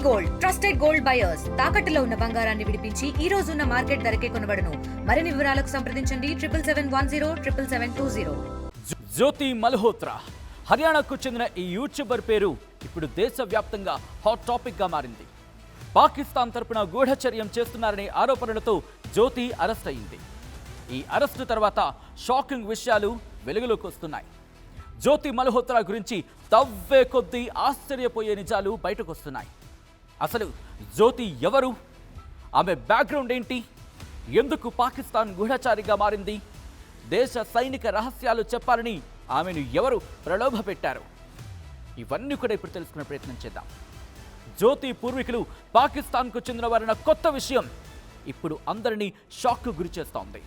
Gold trusted gold buyers తాకట్టులో ఉన్న బంగారాన్ని విడిపించి ఈ రోజు ఉన్న మార్కెట్ ధరకే కొనబడును. మరిన్ని వివరాలకు సంప్రదించండి 77107720. జ్యోతి మల్హోత్రా హర్యానాకు చెందిన ఈ యూట్యూబర్ పేరు ఇప్పుడు దేశవ్యాప్తంగా హాట్ టాపిక్ గా మారింది. పాకిస్తాన్ తరపున గూఢచర్యం చేస్తున్నారనే ఆరోపణలతో జ్యోతి అరెస్ట్ అయింది. ఈ అరెస్టు తర్వాత షాకింగ్ విషయాలు వెలుగులోకి వస్తున్నాయి. జ్యోతి మల్హోత్రా గురించి తవ్వే కొద్దీ ఆశ్చర్యపోయే నిజాలు బయటకు వస్తున్నాయి. అసలు జ్యోతి ఎవరు? ఆమె బ్యాక్గ్రౌండ్ ఏంటి? ఎందుకు పాకిస్తాన్ గూఢచారిగా మారింది? దేశ సైనిక రహస్యాలు చెప్పాలని ఆమెను ఎవరు ప్రలోభ పెట్టారు? ఇవన్నీ కూడా ఇప్పుడు తెలుసుకునే ప్రయత్నం చేద్దాం. జ్యోతి పూర్వీకులు పాకిస్తాన్కు చెందిన వారన్న కొత్త విషయం ఇప్పుడు అందరినీ షాక్కు గురి చేస్తోంది.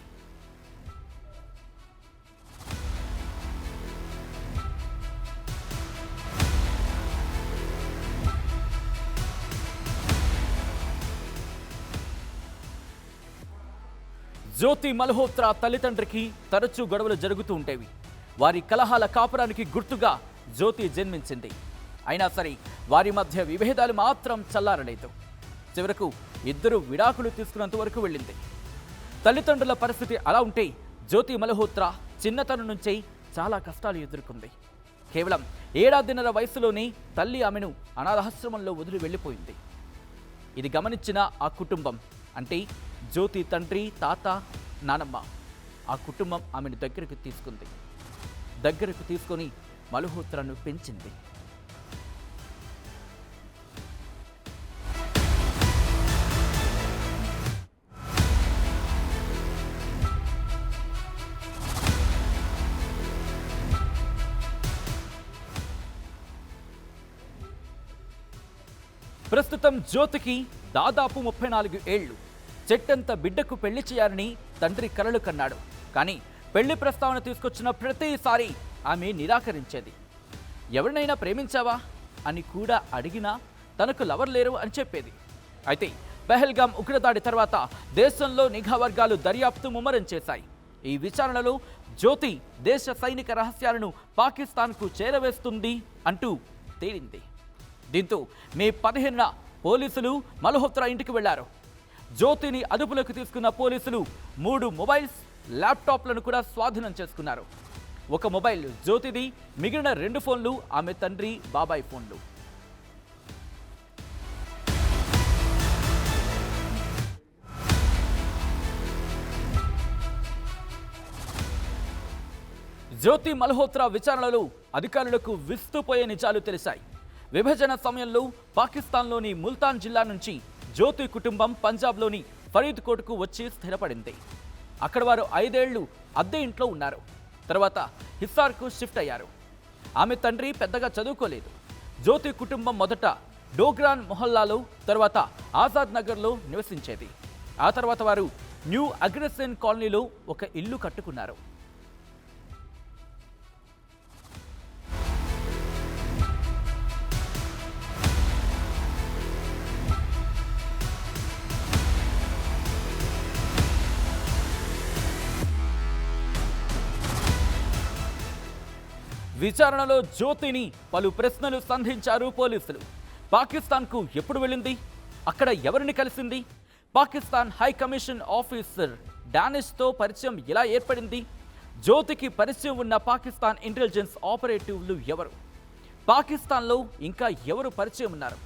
జ్యోతి మల్హోత్రా తల్లిదండ్రికి తరచూ గొడవలు జరుగుతూ ఉండేవి. వారి కలహాల కాపురానికి గుర్తుగా జ్యోతి జన్మించింది. అయినా సరే వారి మధ్య విభేదాలు మాత్రం చల్లారలేదు. చివరకు ఇద్దరు విడాకులు తీసుకున్నంత వరకు వెళ్ళింది. తల్లిదండ్రుల పరిస్థితి అలా ఉంటే జ్యోతి మల్హోత్రా చిన్నతనం నుంచే చాలా కష్టాలు ఎదుర్కొంది. కేవలం 7.5 వయసులోనే తల్లి ఆమెను అనాథాశ్రమంలో వదిలి వెళ్ళిపోయింది. ఇది గమనించిన ఆ కుటుంబం, అంటే జ్యోతి తండ్రి, తాత, నానమ్మ, ఆ కుటుంబం ఆమెను దగ్గరకు తీసుకొని మల్హోత్రాను పెంచింది. ప్రస్తుతం జ్యోతికి దాదాపు 34 ఏళ్లు. చెట్టంత బిడ్డకు పెళ్లి చేయాలని తండ్రి కలలు కన్నాడు. కానీ పెళ్లి ప్రస్తావన తీసుకొచ్చిన ప్రతిసారి ఆమె నిరాకరించేది. ఎవరినైనా ప్రేమించావా అని కూడా అడిగినా తనకు లవర్ లేరు అని చెప్పేది. అయితే పెహల్గాం ఉగ్రదాడి తర్వాత దేశంలో నిఘా వర్గాలు దర్యాప్తు ముమ్మరం చేశాయి. ఈ విచారణలో జ్యోతి దేశ సైనిక రహస్యాలను పాకిస్తాన్కు చేరవేస్తుంది అంటూ తేలింది. దీంతో మే 15న పోలీసులు మల్హోత్రా ఇంటికి వెళ్లారు. జ్యోతిని అదుపులోకి తీసుకున్న పోలీసులు 3 మొబైల్స్, ల్యాప్టాప్లను కూడా స్వాధీనం చేసుకున్నారు. ఒక మొబైల్ జ్యోతిది, మిగిలిన 2 ఫోన్లు ఆమె తండ్రి, బాబాయ్ ఫోన్లు. జ్యోతి మల్హోత్రా విచారణలో అధికారులకు విస్తుపోయే నిజాలు తెలిసాయి. విభజన సమయంలో పాకిస్తాన్లోని ముల్తాన్ జిల్లా నుంచి జ్యోతి కుటుంబం పంజాబ్లోని ఫరీద్కోట్కు వచ్చి స్థిరపడింది. అక్కడ వారు 5 ఏళ్లు అద్దె ఇంట్లో ఉన్నారు. తర్వాత హిస్సార్కు షిఫ్ట్ అయ్యారు. ఆమె తండ్రి పెద్దగా చదువుకోలేదు. జ్యోతి కుటుంబం మొదట డోగ్రాన్ మొహల్లాలో, తర్వాత ఆజాద్ నగర్లో నివసించేది. ఆ తర్వాత వారు న్యూ అగ్రెసెన్ కాలనీలో ఒక ఇల్లు కట్టుకున్నారు. విచారణలో జ్యోతిని పలు ప్రశ్నలు సంధించారు పోలీసులు. పాకిస్తాన్కు ఎప్పుడు వెళ్ళింది? అక్కడ ఎవరిని కలిసింది? పాకిస్తాన్ హై కమిషన్ ఆఫీసర్ డానిష్తో పరిచయం ఎలా ఏర్పడింది? జ్యోతికి పరిచయం ఉన్న పాకిస్తాన్ ఇంటెలిజెన్స్ ఆపరేటివ్లు ఎవరు? పాకిస్తాన్లో ఇంకా ఎవరు పరిచయం ఉన్నారు?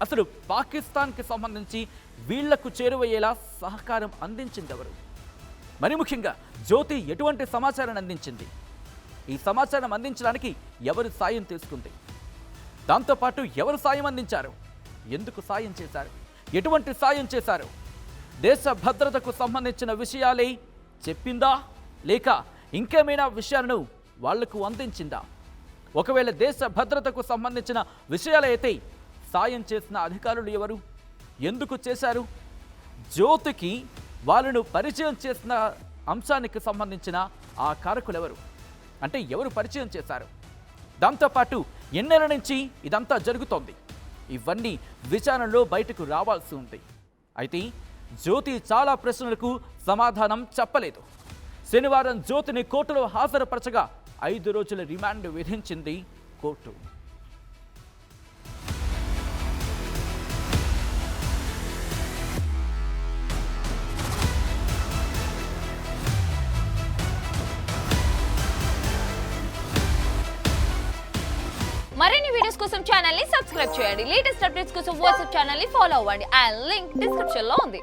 అసలు పాకిస్తాన్కి సంబంధించి వీళ్లకు చేరువయ్యేలా సహకారం అందించింది ఎవరు? మరి ముఖ్యంగా జ్యోతి ఎటువంటి సమాచారాన్ని అందించింది? ఈ సమాచారం అందించడానికి ఎవరు సాయం తీసుకుంది? దాంతోపాటు ఎవరు సాయం అందించారు? ఎందుకు సాయం చేశారు? ఎటువంటి సాయం చేశారు? దేశ భద్రతకు సంబంధించిన విషయాలే చెప్పిందా, లేక ఇంకేమైనా విషయాలను వాళ్లకు అందించిందా? ఒకవేళ దేశ భద్రతకు సంబంధించిన విషయాలైతే సాయం చేసిన అధికారులు ఎవరు? ఎందుకు చేశారు? జ్యోతికి వాళ్ళను పరిచయం చేసిన అంశానికి సంబంధించిన ఆ కారకులు ఎవరు? అంటే ఎవరు పరిచయం చేశారు? దాంతోపాటు ఎన్నేళ్ల నుంచి ఇదంతా జరుగుతోంది? ఇవన్నీ విచారణలో బయటకు రావాల్సి ఉంది. అయితే జ్యోతి చాలా ప్రశ్నలకు సమాధానం చెప్పలేదు. శనివారం జ్యోతిని కోర్టులో హాజరుపరచగా 5 రోజుల రిమాండ్ విధించింది కోర్టు. వీడియోస్ కోసం ఛానల్ ని సబ్స్క్రైబ్ చేయండి. లేటెస్ట్ అప్డేట్స్ కోసం వాట్సాప్ ఛానల్ ని ఫాలో అవ్వండి. అండ్ లింక్ డిస్క్రిప్షన్ లో ఉంది.